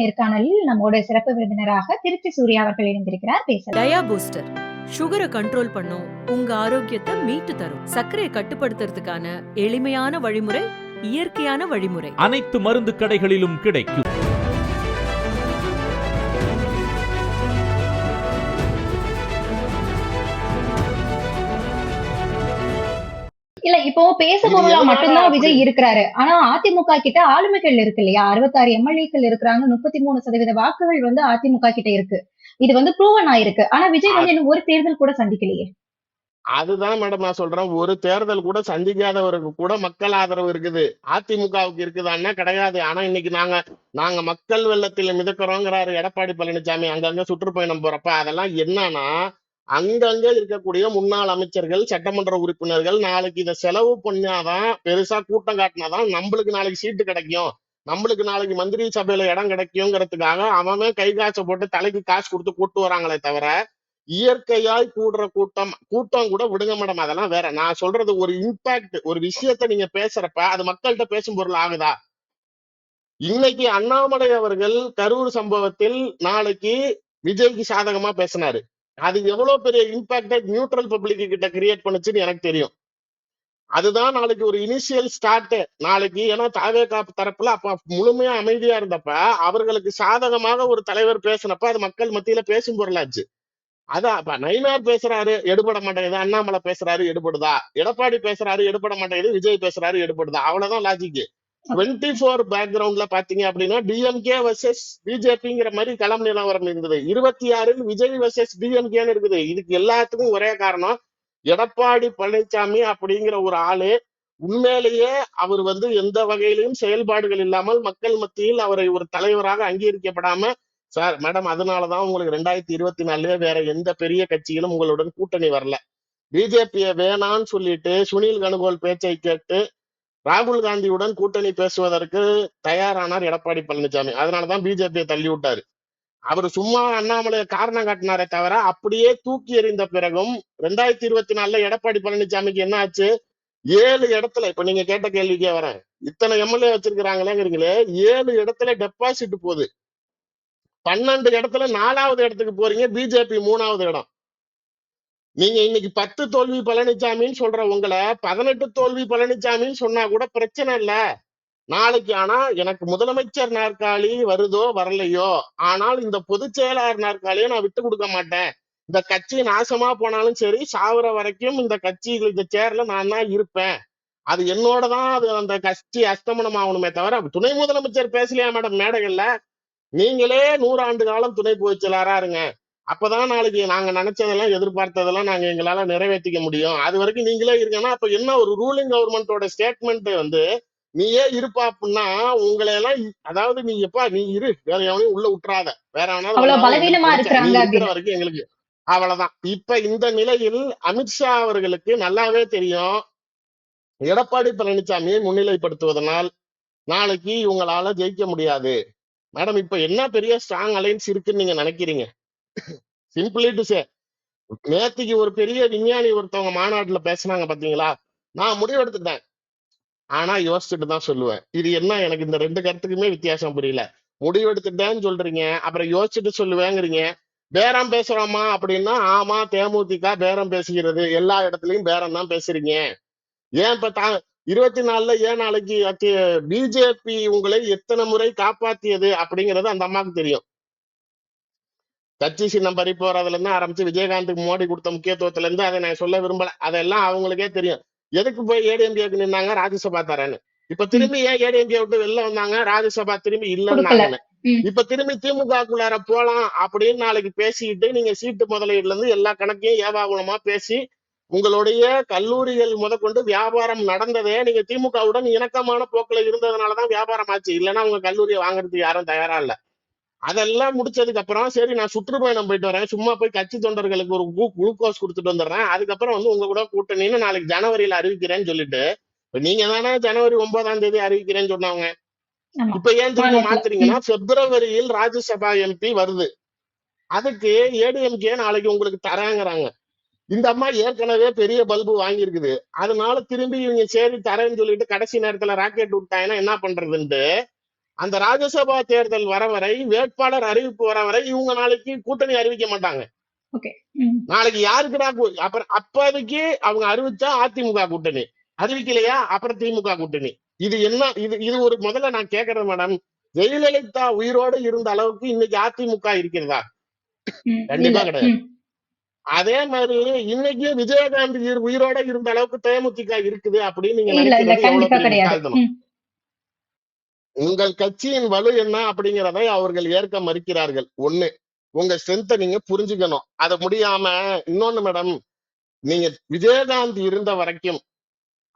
நேர்காணலில் நம்மோட சிறப்பு விருந்தினராக திருச்சி சூர்யா அவர்கள் இணைந்திருக்கிறார். பேசலாம். டயா பூஸ்டர் சுகரை கண்ட்ரோல் பண்ணும், உங்க ஆரோக்கியத்தை மீட்டு தரும். சர்க்கரையை கட்டுப்படுத்துறதுக்கான எளிமையான வழிமுறை, இயற்கையான வழிமுறை. அனைத்து மருந்து கடைகளிலும் கிடைக்கும். இல்ல இப்போ பேசுபொருளா மட்டும்தான் விஜய் இருக்கிறாரு. ஆனா அதிமுக கிட்ட ஆளுமைகள் இருக்கு இல்லையா? 66 எம்எல்ஏக்கள் இருக்கிறாங்க. 33% வாக்குகள் வந்து அதிமுக கிட்ட இருக்கு. இது வந்து ப்ரூவன் ஆயிருக்கு. ஆனா விஜய் வந்து இன்னும் ஒரு தேர்தல் கூட சந்திக்கலையே. அதுதான் மேடம் நான் சொல்றேன். ஒரு தேர்தல் கூட சந்திக்காதவருக்கு கூட மக்கள் ஆதரவு இருக்குது. அதிமுகவுக்கு இருக்குதான்னா கிடையாது. ஆனா இன்னைக்கு நாங்க மக்கள் வெள்ளத்தில் மிதக்கிறோங்கிறாரு எடப்பாடி பழனிசாமி அங்கங்க சுற்றுப்பயணம் போறப்ப. அதெல்லாம் என்னன்னா, அங்கங்க இருக்கக்கூடிய முன்னாள் அமைச்சர்கள், சட்டமன்ற உறுப்பினர்கள் நாளைக்கு இதை செலவு பண்ணாதான், பெருசா கூட்டம் காட்டினாதான் நம்மளுக்கு நாளைக்கு சீட்டு கிடைக்கும், நம்மளுக்கு நாளைக்கு மந்திரி சபையில இடம் கிடைக்குங்கிறதுக்காக அவன் கை காசை போட்டு தலைக்கு காசு கொடுத்து கூட்டு வராங்களே தவிர, இயற்கையாய் கூடுற கூட்டம் கூட விடுங்க மேடம். அதெல்லாம் வேற. நான் சொல்றது ஒரு இம்பாக்ட், ஒரு விஷயத்த நீங்க பேசுறப்ப அது மக்கள்கிட்ட பேசும் பொருள் ஆகுதா? இன்னைக்கு அண்ணாமலை அவர்கள் கரூர் சம்பவத்தில் நாளைக்கு விஜய்க்கு சாதகமா பேசினாரு. அது எவ்வளவு பெரிய இம்பாக்ட நியூட்ரல் பப்ளிக் கிட்ட கிரியேட் பண்ணுச்சுன்னு எனக்கு தெரியும். அதுதான் நாளைக்கு ஒரு இனிஷியல் ஸ்டார்ட் நாளைக்கு. ஏன்னா தாவேகா தரப்புல அப்ப முழுமையா அமைதியா இருந்தப்ப அவர்களுக்கு சாதகமாக ஒரு தலைவர் பேசினப்ப அது மக்கள் மத்தியில பேசும் பொருளாச்சு. அதான் அப்ப நயினார் பேசுறாரு எடுபட மாட்டேங்குது, அண்ணாமலை பேசுறாரு எடுபடுதா, எடப்பாடி பேசுறாரு எடுபட மாட்டேங்குது, விஜய் பேசுறாரு எடுபடுதா. அவ்வளவுதான் லாஜிக். 24 பேக்ரவுண்ட்ல பாத்தீங்க அப்படின்னா டிஎம்கே வர்சஸ் பிஜேபிங்கிற மாதிரி களம் நிலவரம் இருந்தது. 26 விஜய் வர்சஸ் டிஎம்கேன்னு இருக்குது. இதுக்கு எல்லாத்துக்கும் ஒரே காரணம், எடப்பாடி பழனிசாமி அப்படிங்கிற ஒரு ஆளு உண்மையிலேயே அவர் வந்து எந்த வகையிலும் செயல்பாடுகள் இல்லாமல் மக்கள் மத்தியில் அவரை ஒரு தலைவராக அங்கீகரிக்கப்படாம, சார் மேடம் அதனாலதான் உங்களுக்கு 2024 வேற எந்த பெரிய கட்சிகளும் உங்களுடன் கூட்டணி வரல. பிஜேபியை வேணான்னு சொல்லிட்டு சுனில் கனுகோல் பேச்சை கேட்டு ராகுல் காந்தியுடன் கூட்டணி பேசுவதற்கு தயாரானார் எடப்பாடி பழனிசாமி. அதனாலதான் பிஜேபியை தள்ளி விட்டாரு. அவர் சும்மா அண்ணாமலையை காரணம் காட்டினாரே தவிர, அப்படியே தூக்கி எறிந்த பிறகும் 2024 எடப்பாடி பழனிசாமிக்கு என்ன ஆச்சு? 7 இடத்துல, இப்ப நீங்க கேட்ட கேள்விக்கே வரேன், இத்தனை எம்எல்ஏ வச்சிருக்கிறாங்களேங்கிறீங்களே, 7 இடத்துல டெபாசிட் போகுது. 12 இடத்துல 4வது இடத்துக்கு போறீங்க, பிஜேபி 3வது இடம். நீங்க இன்னைக்கு 10 தோல்வி பழனிசாமின்னு சொல்ற உங்களை 18 தோல்வி பழனிசாமின்னு சொன்னா கூட பிரச்சனை இல்ல நாளைக்கு. ஆனா எனக்கு முதலமைச்சர் நாற்காலி வருதோ வரலையோ, ஆனால் இந்த பொதுச் செயலாளர் நாற்காலியை நான் விட்டு கொடுக்க மாட்டேன். இந்த கட்சி நாசமா போனாலும் சரி, சாவர வரைக்கும் இந்த கட்சி இந்த சேர்ல நான் தான் இருப்பேன். அது என்னோட தான் அது அந்த கட்சி அஸ்தமனம் ஆகணுமே தவிர. துணை முதலமைச்சர் பேசலையா மேடம் மேடைகள்ல? நீங்களே 100 ஆண்டு காலம் துணை பொதுச் செயலாளரா இருங்க. அப்பதான் நாளைக்கு நாங்க நினைச்சதெல்லாம் எதிர்பார்த்ததெல்லாம் நாங்க எங்களால நிறைவேற்றிக்க முடியும். அது வரைக்கும் நீங்களே இருக்கீங்கன்னா அப்ப என்ன ஒரு ரூலிங் கவர்மெண்டோட ஸ்டேட்மெண்ட் வந்து நீயே இருப்பா அப்படின்னா உங்களை எல்லாம், அதாவது நீ எப்பா நீ இரு, வேற எவனையும் உள்ள விட்டுறாத, வேற இருக்கிற வரைக்கும் எங்களுக்கு அவ்வளவுதான். இப்ப இந்த நிலையில் அமித்ஷா அவர்களுக்கு நல்லாவே தெரியும், எடப்பாடி பழனிசாமியை முன்னிலைப்படுத்துவதனால் நாளைக்கு இவங்களால ஜெயிக்க முடியாது. மேடம் இப்ப என்ன பெரிய ஸ்ட்ராங் அலைன்ஸ் இருக்குன்னு நீங்க நினைக்கிறீங்க? சிம்பிளி டு சே, நேத்திக்கு ஒரு பெரிய விஞ்ஞானி ஒருத்தவங்க மாநாட்டுல பேசினாங்க பாத்தீங்களா? நான் முடிவெடுத்துட்டேன், ஆனா யோசிச்சுட்டு தான் சொல்லுவேன். இது என்ன, எனக்கு இந்த 2 கருத்துக்குமே வித்தியாசம் புரியல. முடிவெடுத்துட்டேன்னு சொல்றீங்க, அப்புறம் யோசிச்சுட்டு சொல்லுவேங்கிறீங்க. பேரம் பேசுறோமா அப்படின்னா, ஆமா தேமுதிக பேரம் பேசுகிறது, எல்லா இடத்துலயும் பேரம் தான் பேசுறீங்க. ஏன் இப்ப 24 ஏன் நாளைக்கு பிஜேபி உங்களை எத்தனை முறை காப்பாத்தியது அப்படிங்கிறது அந்த அம்மாவுக்கு தெரியும். கட்சி சின்னம் பறி போறதுல இருந்து ஆரம்பிச்சு விஜயகாந்துக்கு மோடி கொடுத்த முக்கியத்துவத்துல இருந்து அதை நான் சொல்ல விரும்பல. அதெல்லாம் அவங்களுக்கே தெரியும். எதுக்கு போய் ஏடிஎம்கேக்கு நின்னாங்க? ராஜ்யசபா தரேன்னு. இப்ப திரும்பி ஏன் ஏடிஎம்கே விட்டு வெளில வந்தாங்க? ராஜ்யசபா திரும்பி இல்லைன்னாங்க. இப்ப திரும்பி திமுகக்குள்ளார போலாம் அப்படின்னு நாளைக்கு பேசிக்கிட்டு நீங்க சீட்டு முதலீடுல இருந்து எல்லா கணக்கையும் ஏவாகுணமா பேசி உங்களுடைய கல்லூரிகள் முதற்கொண்டு வியாபாரம் நடந்ததே நீங்க திமுகவுடன் இணக்கமான போக்குல இருந்ததுனாலதான் வியாபாரம் ஆச்சு. இல்லைன்னா உங்க கல்லூரியை வாங்குறதுக்கு யாரும் தயாரா இல்ல. அதெல்லாம் முடிச்சதுக்கு அப்புறம் சரி நான் சுற்றுப்பயணம் போயிட்டு வரேன், சும்மா போய் கட்சி தொண்டர்களுக்கு ஒரு குளுக்கோஸ் கொடுத்துட்டு வந்துடுறேன், அதுக்கப்புறம் வந்து உங்க கூட கூட்டணின்னு நாளைக்கு ஜனவரியில அறிவிக்கிறேன்னு சொல்லிட்டு, நீங்க தானே ஜனவரி 9ஆம் தேதி அறிவிக்கிறேன்னு சொன்னாங்க. இப்ப ஏன் திரும்ப மாத்துறீங்கன்னா, பிப்ரவரியில் ராஜ்யசபா எம்பி வருது, அதுக்கு ஏடிஎம்கே நாளைக்கு உங்களுக்கு தராங்கிறாங்க. இந்த அம்மா ஏற்கனவே பெரிய பல்பு வாங்கியிருக்குது, அதனால திரும்பி இவங்க சரி தரேன்னு சொல்லிட்டு கடைசி நேரத்துல ராக்கெட் விட்டாங்கன்னா என்ன பண்றதுன்ட்டு அந்த ராஜ்யசபா தேர்தல் வர வரை, வேட்பாளர் அறிவிப்பு வர வரை இவங்க நாளைக்கு கூட்டணி அறிவிக்க மாட்டாங்க. ஓகே. நாளைக்கு யாருக்குடா அப்புறம் அப்போதைக்கு அவங்க அறிவிச்சா அதிமுக கூட்டணி, அறிவிக்கலையா அப்புறம் திமுக கூட்டணி. இது என்ன? இது இது ஒரு முதல்ல நான் கேட்கறேன் மேடம், ஜெயலலிதா உயிரோடு இருந்த அளவுக்கு இன்னைக்கு அதிமுக இருக்கிறதா? கண்டிப்பா கிடையாது. அதே மாதிரி இன்னைக்கு விஜயகாந்த் உயிரோட இருந்த அளவுக்கு தேமுதிக இருக்குது அப்படின்னு நீங்க நினைக்கிறது எவ்வளவு பெரிய முட்டாள்தனம். உங்கள் கட்சியின் வலு என்ன அப்படிங்கிறதை அவர்கள் ஏற்க மறுக்கிறார்கள். ஒண்ணு, உங்க ஸ்ட்ரென்த்தை நீங்க புரிஞ்சுக்கணும். அது முடியாம இன்னொன்னு மேடம், நீங்க விஜயகாந்த் இருந்த வரைக்கும்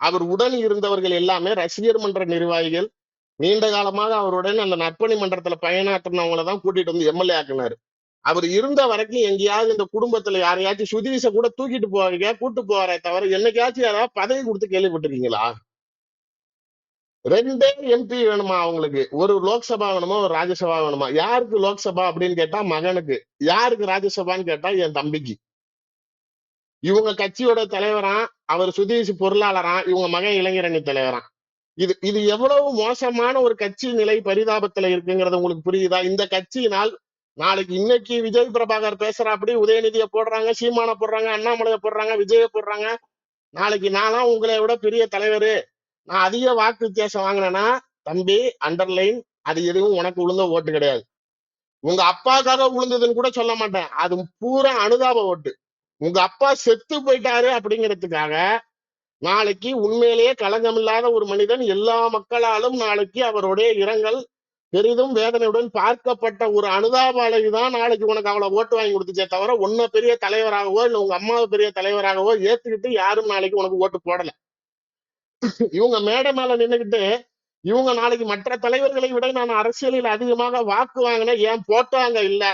அவர் உடன் இருந்தவர்கள் எல்லாமே ரசிகர் மன்ற நிர்வாகிகள், நீண்ட காலமாக அவருடன் அந்த நற்பணி மன்றத்துல பயனாற்றினவங்களதான் கூட்டிட்டு வந்து எம்எல்ஏ ஆக்குனாரு. அவர் இருந்த வரைக்கும் எங்கேயாவது இந்த குடும்பத்துல யாரையாச்சும் சுதீஷ கூட தூக்கிட்டு போவீங்க, கூட்டு போவாரே தவிர என்னைக்காச்சும் யாராவது பதவி கொடுத்து கேள்விப்பட்டிருக்கீங்களா? 2 எம்பி வேணுமா அவங்களுக்கு? ஒரு லோக்சபா வேணுமா, ஒரு ராஜ்யசபா வேணுமா? யாருக்கு லோக்சபா அப்படின்னு கேட்டா மகனுக்கு, யாருக்கு ராஜ்யசபான்னு கேட்டா என் தம்பிக்கு. இவங்க கட்சியோட தலைவரா, அவர் சுதீஷ் பொருளாளரா, இவங்க மகன் இளைஞரணி தலைவரா. இது இது எவ்வளவு மோசமான ஒரு கட்சி நிலை பரிதாபத்துல இருக்குங்கிறது உங்களுக்கு புரியுதா? இந்த கட்சியினால் நாளைக்கு இன்னைக்கு விஜய் பிரபாகர் பேசுறாப்படி உதயநிதியை போடுறாங்க, சீமான போடுறாங்க, அண்ணாமலையை போடுறாங்க, விஜய போடுறாங்க. நாளைக்கு நான்லாம் உங்களை விட பெரிய தலைவரு, நான் அதிக வாக்கு வித்தியாசம் வாங்கினேன்னா, தம்பி அண்டர்லைன், அது எதுவும் உனக்கு உளுந்த ஓட்டு கிடையாது. உங்க அப்பாக்காக உளுந்ததுன்னு கூட சொல்ல மாட்டேன். அது பூரா அனுதாப ஓட்டு. உங்க அப்பா செத்து போயிட்டாரு அப்படிங்கிறதுக்காக நாளைக்கு உண்மையிலேயே களங்கமில்லாத ஒரு மனிதன் எல்லா மக்களாலும் நாளைக்கு அவருடைய இரங்கல் பெரிதும் வேதனையுடன் பார்க்கப்பட்ட ஒரு அனுதாப அலைவு தான் நாளைக்கு உனக்கு அவ்வளவு ஓட்டு வாங்கி கொடுத்துச்சே தவிர, உன்னை பெரிய தலைவராகவோ இல்ல உங்க அம்மாவை பெரிய தலைவராகவோ ஏத்துக்கிட்டு யாரும் நாளைக்கு உனக்கு ஓட்டு போடல. இவங்க மேடை மேல நின்னுகிட்டு இவங்க நாளைக்கு மற்ற தலைவர்களை விட நான் அரசியலில் அதிகமாக வாக்கு வாங்கினேன், ஏன் போட்டோ அங்க இல்ல.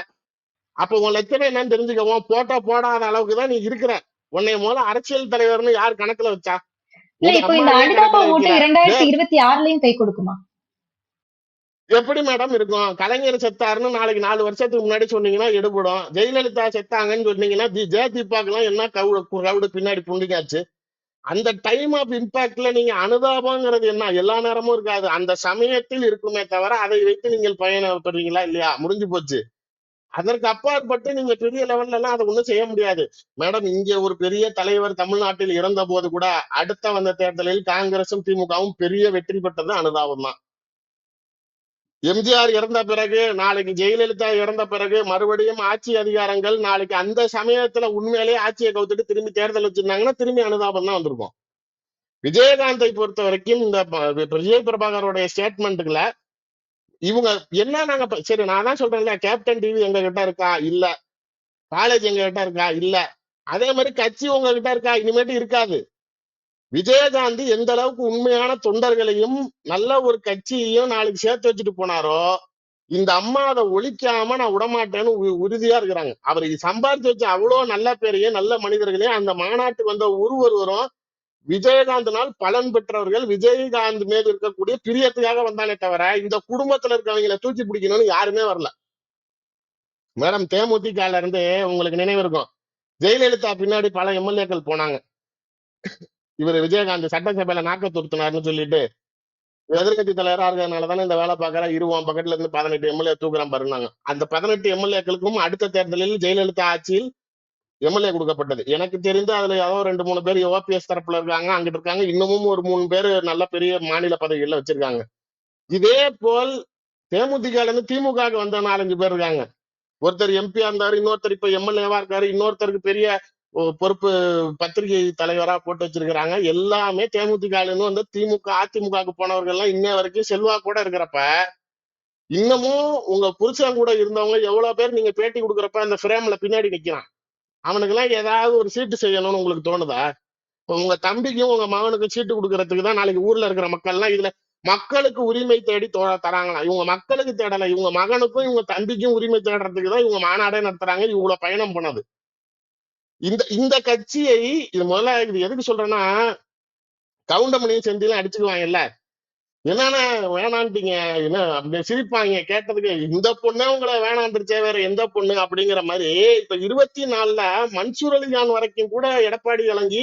அப்ப உன் லட்சணம் என்னன்னு தெரிஞ்சுக்க. உன் போட்டோ போடாத அளவுக்குதான் நீ இருக்கிற. உன்னை முதல்ல அரசியல் தலைவர்னு யார் கணக்குல வச்சா? இல்ல, இப்போ இந்த அனுதாப ஓட்டு 2026லயும் கை கொடுக்குமா? எப்படி மேடம் இருக்கும்? கலைஞர் செத்தாருன்னு நாளைக்கு 4 வருஷத்துக்கு முன்னாடி சொன்னீங்கன்னா எடுபடும். ஜெயலலிதா செத்தாங்கன்னு சொன்னீங்கன்னா ஜெயதீபாக்கெல்லாம் என்ன கவுடு பின்னாடி புண்டிக்காச்சு. அந்த டைம் ஆஃப் இம்பாக்ட்ல நீங்க அனுதாபங்கிறது என்ன? எல்லா நேரமும் இருக்காது, அந்த சமயத்தில் இருக்குமே தவிர அதை வைத்து நீங்கள் பயணப்படுறீங்களா இல்லையா? முடிஞ்சு போச்சு. அதற்கு அப்பாற்பட்டு நீங்க பெரிய லெவல்ல எல்லாம் அதை ஒண்ணும் செய்ய முடியாது மேடம். இங்க ஒரு பெரிய தலைவர் தமிழ்நாட்டில் இறந்த போது கூட அடுத்த வந்த தேர்தலில் காங்கிரசும் திமுகவும் பெரிய வெற்றி பெற்றது அனுதாபம் தான். எம்ஜிஆர் இறந்த பிறகு, நாளைக்கு ஜெயலலிதா இறந்த பிறகு மறுபடியும் ஆட்சி அதிகாரங்கள் நாளைக்கு அந்த சமயத்துல உண்மையிலேயே ஆட்சியை கவுத்துட்டு திரும்பி தேர்தல் வச்சிருந்தாங்கன்னா திரும்பி அனுதாபம் தான் வந்திருக்கும். விஜயகாந்தை பொறுத்த வரைக்கும் இந்த விஜய் பிரபாகருடைய ஸ்டேட்மெண்ட்டுகளை இவங்க என்ன, நாங்க சரி நான் தான் சொல்றேன்ல, கேப்டன் டிவி எங்க கிட்ட இருக்கா? இல்ல. காலேஜ் எங்க கிட்ட இருக்கா? இல்ல. அதே மாதிரி கட்சி உங்ககிட்ட இருக்கா? இனிமேட்டு இருக்காது. விஜயகாந்த் எந்த அளவுக்கு உண்மையான தொண்டர்களையும் நல்ல ஒரு கட்சியையும் நாளைக்கு சேர்த்து வச்சுட்டு போனாரோ, இந்த அம்மா அதை ஒழிக்காம நான் விடமாட்டேன்னு உறுதியா இருக்கிறாங்க. அவர் சம்பாதிச்சு வச்ச அவ்வளவு நல்ல பேரையும் நல்ல மனிதர்களையும் அந்த மாநாட்டுக்கு வந்த ஒருவரும் விஜயகாந்தினால் பலன் பெற்றவர்கள், விஜயகாந்த் மீது இருக்கக்கூடிய பிரியத்துக்காக வந்தானே தவிர இந்த குடும்பத்துல இருக்கவங்களை தூக்கி பிடிக்கணும்னு யாருமே வரல மேடம். தேமுதிகல இருந்து உங்களுக்கு நினைவு இருக்கும், ஜெயலலிதா பின்னாடி பல எம்எல்ஏக்கள் போனாங்க. இவர் விஜயகாந்த் சட்டசபையில நாக்க துருத்தினார்னு சொல்லிட்டு எதிர்கட்சி தலைவரா இருக்கிறதுனாலதானே இந்த வேலை பாக்குற, இருவான் பக்கத்துல இருந்து 18 எம்எல்ஏ தூக்குறான் பாருனாங்க. அந்த 18 எம்எல்ஏக்களுக்கும் அடுத்த தேர்தலில் ஜெயலலிதா ஆட்சியில் எம்எல்ஏ கொடுக்கப்பட்டது. எனக்கு தெரிந்து அதுல ஏதோ 2-3 பேர் ஓபிஎஸ் தரப்புல இருக்காங்க, அங்கிட்டு இருக்காங்க. இன்னமும் ஒரு 3 பேர் நல்ல பெரிய மாநில பதவிகள்ல வச்சிருக்காங்க. இதே போல் தேமுதிக இருந்து திமுக வந்த 4-5 பேர் இருக்காங்க. ஒருத்தர் எம்பியா இருந்தாரு, இன்னொருத்தர் இப்ப எம்எல்ஏவா இருக்காரு, இன்னொருத்தருக்கு பெரிய பொறுப்பு பத்திரிகை தலைவரா போட்டு வச்சிருக்கிறாங்க. எல்லாமே தேமுதிக வந்து திமுக அதிமுக போனவர்கள் எல்லாம் இன்ன வரைக்கும் செல்வா கூட இருக்கிறப்ப, இன்னமும் உங்க புருஷன் கூட இருந்தவங்க எவ்வளவு பேர் நீங்க பேட்டி கொடுக்குறப்ப அந்த ஃப்ரேம்ல பின்னாடி நிக்கிறான். அவனுக்கு எல்லாம் ஏதாவது ஒரு சீட்டு செய்யணும்னு உங்களுக்கு தோணுதா? உங்க தம்பிக்கும் உங்க மகனுக்கும் சீட்டு கொடுக்கறதுக்கு தான் நாளைக்கு ஊர்ல இருக்கிற மக்கள் எல்லாம் இதுல மக்களுக்கு உரிமை தேடி தராங்களாம். இவங்க மக்களுக்கு தேடல, இவங்க மகனுக்கும் இவங்க தம்பிக்கும் உரிமை தேடுறதுக்கு தான் இவங்க மாநாடே நடத்துறாங்க, இவ்வளவு பயணம் பண்ணது. இந்த கட்சியை இது முதல்ல இது எதுக்கு சொல்றேன்னா, கவுண்டமணியும் செந்திலும் அடிச்சுக்குவாங்கல்ல, என்னன்னா வேணான்ட்டீங்க என்ன அப்படி சிரிப்பாங்க கேட்டதுக்கு, இந்த பொண்ணே உங்களை வேணாந்துருச்சே வேற எந்த பொண்ணு அப்படிங்கிற மாதிரி. இப்ப 24ல மன்சூர் அலிகான் வரைக்கும் கூட எடப்பாடி இறங்கி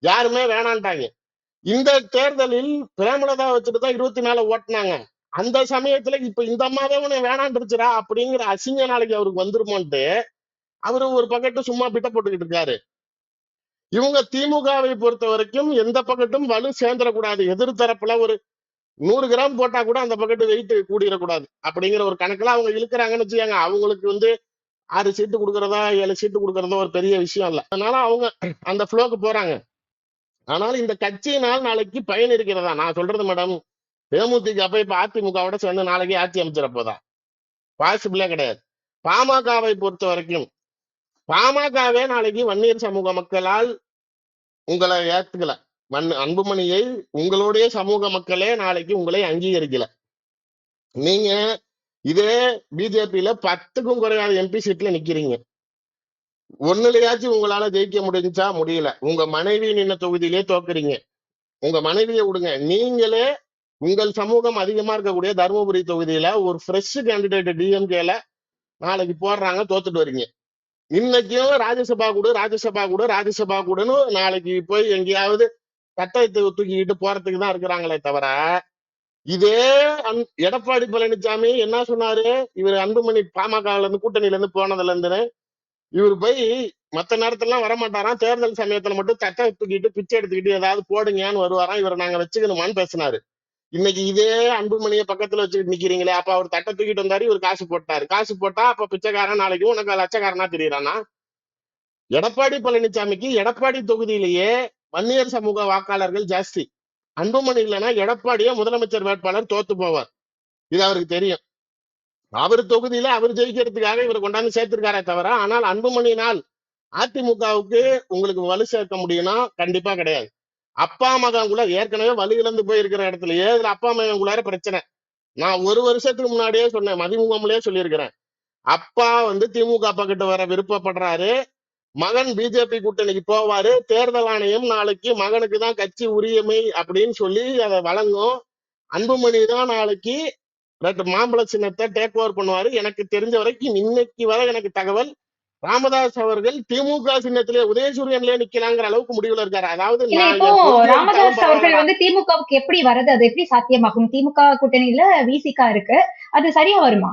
யாருமே வேணான்ட்டாங்க. இந்த தேர்தலில் பிரேமலதா வச்சுட்டு தான் 24 ஓட்டுனாங்க. அந்த சமயத்துல இப்ப இந்த அம்மாவே உன்னை வேணான்றுச்சுடா அப்படிங்கிற அசிங்க நாளைக்கு அவருக்கு வந்துருமோன்ட்டு அவரு ஒரு பக்கத்து சும்மா பிட்ட போட்டுக்கிட்டு இருக்காரு. இவங்க திமுகவை பொறுத்த வரைக்கும் எந்த பக்கத்தும் வலு சேர்ந்துடக்கூடாது. எதிர்த்தரப்புல ஒரு 100 கிராம் போட்டா கூட அந்த பக்கத்து வெயிட் கூடிடக்கூடாது அப்படிங்கிற ஒரு கணக்குல அவங்க இழுக்கிறாங்கன்னு வச்சுக்கோங்க. அவங்களுக்கு வந்து 6 சீட்டு கொடுக்கறதா 7 சீட்டு கொடுக்கறதா ஒரு பெரிய விஷயம் இல்ல. அதனால அவங்க அந்த ஃப்ளோக்கு போறாங்க. ஆனால் இந்த கட்சியினால் நாளைக்கு பயன் இருக்கிறதா? நான் சொல்றது மேடம், தேமுதிக அப்ப இப்ப அதிமுகவோட சேர்ந்து நாளைக்கு ஆட்சி அமைச்சிட போதா? பாசிபிளே கிடையாது. பாமகவை பொறுத்த வரைக்கும் பாமகவே நாளைக்கு வன்னியர் சமூக மக்களால் உங்களை ஏத்துக்கல. அன்புமணியை உங்களுடைய சமூக மக்களே நாளைக்கு உங்களை அங்கீகரிக்கல. நீங்க இதே பிஜேபியில 10க்கும் குறையாத எம்பி சீட்ல நிக்கிறீங்க. ஒண்ணுலயாச்சும் உங்களால ஜெயிக்க முடிஞ்சா? முடியல. உங்க மனைவி நின்ன தொகுதியிலே தோக்குறீங்க. உங்க மனைவியை விடுங்க, நீங்களே உங்கள் சமூகம் அதிகமா இருக்கக்கூடிய தருமபுரி தொகுதியில ஒரு ஃப்ரெஷ் கேண்டிடேட் டிஎம்கேல நாளைக்கு போடுறாங்க, தோத்துட்டு வரீங்க. இன்னைக்கும் ராஜ்யசபா கூடன்னு நாளைக்கு போய் எங்கேயாவது சட்டத்தை தூக்கிக்கிட்டு போறதுக்கு தான் இருக்கிறாங்களே தவிர, இதே எடப்பாடி பழனிசாமி என்ன சொன்னாரு? இவர் அன்புமணி பாமகல இருந்து கூட்டணியில இருந்து போனதுல இருந்து இவர் போய் மத்த நேரத்துலாம் வரமாட்டாராம், தேர்தல் சமயத்துல மட்டும் சட்டை தூக்கிட்டு பிச்சை எடுத்துக்கிட்டு ஏதாவது போடுங்கன்னு வருவாராம். இவரை நாங்க வச்சுக்கணுமான்னு பேசினாரு. இன்னைக்கு இதே அன்புமணியை பக்கத்துல வச்சுக்கிட்டு நிக்கிறீங்களே, அப்ப அவர் தட்டை தூக்கிட்டு வந்தாரு, இவர் காசு போட்டாரு. காசு போட்டா அப்ப பிச்சைக்காரன் நாளைக்கு உனக்கு லட்சக்காரனா தெரியறானா? எடப்பாடி பழனிசாமிக்கு எடப்பாடி தொகுதியிலேயே வன்னியர் சமூக வாக்காளர்கள் ஜாஸ்தி. அன்புமணி இல்லைன்னா எடப்பாடியே முதலமைச்சர் வேட்பாளர் தோத்து போவார். இது அவருக்கு தெரியும். அவர் தொகுதியில அவர் ஜெயிக்கிறதுக்காக இவர் கொண்டாந்து சேர்த்திருக்காரே தவிர, ஆனால் அன்புமணியினால் அதிமுகவுக்கு உங்களுக்கு வலு சேர்க்க முடியும்னா கண்டிப்பா கிடையாது. அப்பா மகன்குள்ள ஏற்கனவே வலு இழந்து போயிருக்கிற இடத்துலயே இதுல அப்பா மகன்குள்ளார பிரச்சனை. நான் ஒரு வருஷத்துக்கு முன்னாடியே சொன்னேன், மதிமுகம்லயே சொல்லியிருக்கிறேன். அப்பா வந்து திமுக பக்கிட்ட வர விருப்பப்படுறாரு, மகன் பிஜேபி கூட்டணிக்கு போவாரு, தேர்தல் ஆணையம் நாளைக்கு மகனுக்கு தான் கட்சி உரிமை அப்படின்னு சொல்லி அதை வழங்கும். அன்புமணி தான் நாளைக்கு மாம்பழ சின்னத்தை டேக் ஓவர் பண்ணுவாரு. எனக்கு தெரிஞ்ச வரைக்கும் இன்னைக்கு வரை எனக்கு தகவல், ராமதாஸ் அவர்கள் திமுக சின்னத்திலே உதயசூரியன்லயே நிக்கலாங்கிற அளவுக்கு முடிவுல இருக்காரு. அதாவது இல்ல நான் இப்போ என் தொகுதி எடுத்தாலும் ராமதாஸ் அவர்கள் பரவாயில்ல. வந்து திமுகவுக்கு எப்படி வர்றது? அது எப்படி சாத்தியமாகும்? திமுக கூட்டணியில விசிகா இருக்கு, அது சரியா வருமா?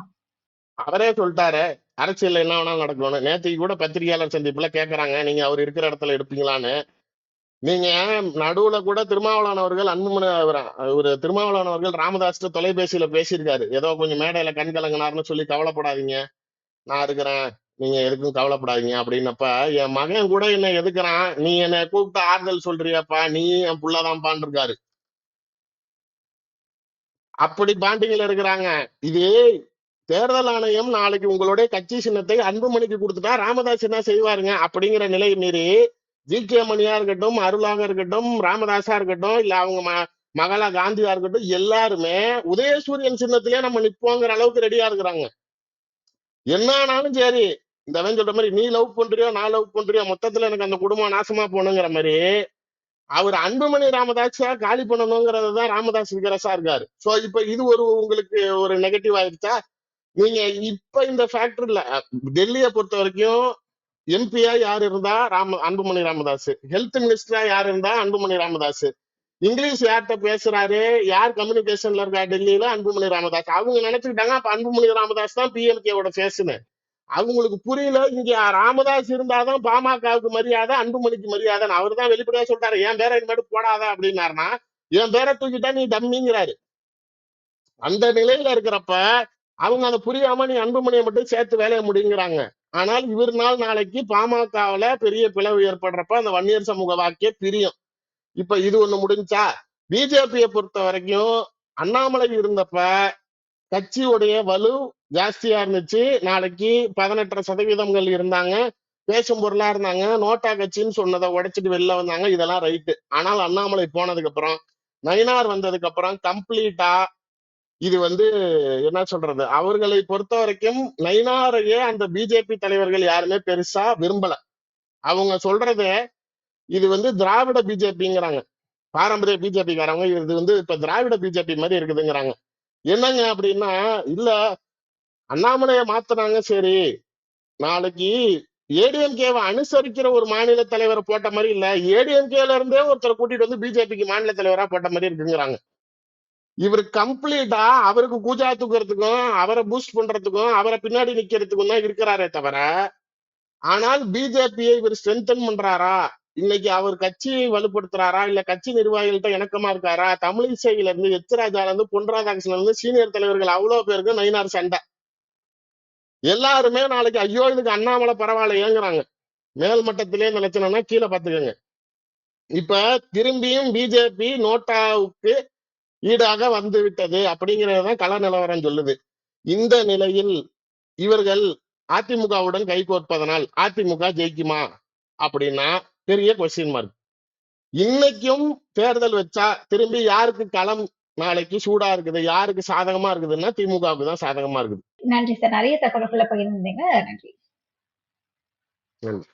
அவரே சொல்லிட்டாரு அரசியல்ல என்ன வேணாலும் நடக்கணும்னு. நேற்றுக்கு கூட பத்திரிகையாளர் சந்திப்புல கேக்குறாங்க, நீங்க அவர் இருக்கிற இடத்துல எடுப்பீங்களான்னு. நீங்க நடுவுல கூட திருமாவளவன் அவர்கள் திருமாவளவன் அவர்கள் ராமதாஸ் தொலைபேசியில பேசியிருக்காரு. ஏதோ கொஞ்சம் மேடையில கண் கலங்கினார்னு சொல்லி கவலைப்படாதீங்க, நான் இருக்கிறேன், நீங்க எதுக்கும் கவலைப்படாதீங்க அப்படின்னப்ப, என் மகன் கூட என்ன எதுக்குறான், நீ என்ன கூப்பிட்டு ஆறுதல் சொல்றியாப்பா, நீ என் புள்ளதான்பான் இருக்காரு. அப்படி பாண்டிங்ல இருக்கிறாங்க. இது தேர்தல் ஆணையம் நாளைக்கு உங்களுடைய கட்சி சின்னத்தை அன்புமணிக்கு கொடுத்துட்டா ராமதாஸ் என்ன செய்வாருங்க அப்படிங்கிற நிலை மீறி ஜி.கே. மணியா இருக்கட்டும், அருளாக இருக்கட்டும், ராமதாஸா இருக்கட்டும், இல்ல அவங்க மகளா காந்தியா இருக்கட்டும், எல்லாருமே உதயசூரியன் சின்னத்திலே நம்ம நிற்போங்கிற அளவுக்கு ரெடியா இருக்கிறாங்க. என்ன ஆனாலும் சரி, இந்த சொல்ற மாதிரி நீ லவ் பண்றியோ நான் லவ் பண்றியோ, மொத்தத்துல எனக்கு அந்த குடும்பம் நாசமா போகணுங்கிற மாதிரி அவர் அன்புமணி ராமதாஸா காலி பண்ணணுங்கிறது தான் ராமதாஸ் விகரசா இருக்காரு. சோ இப்ப இது உங்களுக்கு ஒரு நெகட்டிவ் ஆயிடுச்சா? நீங்க இப்ப இந்த ஃபேக்டர்ல டெல்லியை பொறுத்த வரைக்கும் எம்பியா யார் இருந்தா அன்புமணி ராமதாஸ், ஹெல்த் மினிஸ்டரா யார் இருந்தா அன்புமணி ராமதாஸ், இங்கிலீஷ் யார்கிட்ட பேசுறாரு, யார் கம்யூனிகேஷன்ல இருக்கா டெல்லியில, அன்புமணி ராமதாஸ். அவங்க நினைச்சுக்கிட்டாங்க அப்ப அன்புமணி ராமதாஸ் தான் பிஎம்கேவோட ஃபேஸ்னு. அவங்களுக்கு புரியல, இங்க ராமதாஸ் இருந்தாதான் பாமகவுக்கு மரியாதை, அன்புமணிக்கு மரியாதை. அவர் தான் வெளிப்படையா சொல்லிட்டாரு, என் பேரை இனிமேட்டு போடாத அப்படின்னாருன்னா, என் பேரை தூக்கிட்டா நீ டம்மிங்கிறாரு. அந்த நிலையில இருக்கிறப்ப அவங்க அதை புரியாம நீ அன்புமணியை மட்டும் சேர்த்து வேலையை முடிங்கிறாங்க. ஆனால் இவர்னால் நாளைக்கு பாமகவுல பெரிய பிளவு ஏற்படுறப்ப அந்த வன்னியர் சமூக வாக்கே பிரியும். இப்ப இது ஒண்ணு முடிஞ்சா, பிஜேபியை பொறுத்த வரைக்கும் அண்ணாமலை இருந்தப்ப கட்சியுடைய வலு ஜாஸ்தியா இருந்துச்சு. நாளைக்கு 18% இருந்தாங்க, பேசும் பொருளா இருந்தாங்க, நோட்டா கட்சின்னு சொன்னதை உடைச்சிட்டு வெளில வந்தாங்க. இதெல்லாம் ரைட்டு. ஆனால் அண்ணாமலை போனதுக்கு அப்புறம், நயினார் வந்ததுக்கு அப்புறம் கம்ப்ளீட்டா இது என்ன சொல்றது, அவர்களை பொறுத்த வரைக்கும் நயினாரையே அந்த பிஜேபி தலைவர்கள் யாருமே பெருசா விரும்பல. அவங்க சொல்றது இது திராவிட பிஜேபிங்கிறாங்க, பாரம்பரிய பிஜேபிக்காரங்க. இது இப்ப திராவிட பிஜேபி மாதிரி இருக்குதுங்கிறாங்க. என்னங்க அப்படின்னா, இல்ல அண்ணாமலையை மாத்துனாங்க சரி, நாளைக்கு ஏடிஎம்கேவை அனுசரிக்கிற ஒரு மாநில தலைவரை போட்ட மாதிரி இல்ல, ஏடிஎம்கேல இருந்தே ஒருத்தரை கூட்டிட்டு வந்து பிஜேபிக்கு மாநில தலைவரா போட்ட மாதிரி இருக்குங்கிறாங்க. இவர் கம்ப்ளீட்டா அவருக்கு கூஜா தூக்குறதுக்கும் அவரை பூஸ்ட் பண்றதுக்கும் அவரை பின்னாடி நிக்கிறதுக்கும் தான் இருக்கிறாரே தவிர, ஆனால் பிஜேபியை இவர் ஸ்ட்ரென்தன் பண்றாரா, இன்னைக்கு அவர் கட்சியை வலுப்படுத்துறாரா, இல்ல கட்சி நிர்வாகிகள்கிட்ட இணக்கமா இருக்காரா, தமிழிசையில இருந்து எச்ராஜால இருந்து பொன் ராதாகிருஷ்ணன்ல இருந்து சீனியர் தலைவர்கள் அவ்வளவு பேருக்கு நயினார் சண்டை. எல்லாருமே நாளைக்கு ஐயோ இதுக்கு அண்ணாமலை பரவாயில்ல ஏங்குறாங்க. மேல் மட்டத்திலே இந்த லட்சணம்னா கீழே பாத்துக்கோங்க. இப்ப திரும்பியும் பிஜேபி நோட்டாவுக்கு ஈடாக வந்து விட்டது அப்படிங்கறதுதான் கள நிலவரம் சொல்லுது. இந்த நிலையில் இவர்கள் அதிமுகவுடன் கைகோர்ப்பதனால் அதிமுக ஜெயிக்குமா அப்படின்னா பெரிய கொஸ்டின் மார்க். இன்னைக்கும் தேர்தல் வச்சா திரும்பி யாருக்கு களம் நாளைக்கு சூடா இருக்குது, யாருக்கு சாதகமா இருக்குதுன்னா திமுகவுக்கு தான் சாதகமா இருக்குது. நன்றி சார். நிறைய தகவல்களை பகிர்ந்தீங்க. நன்றி. நன்றி.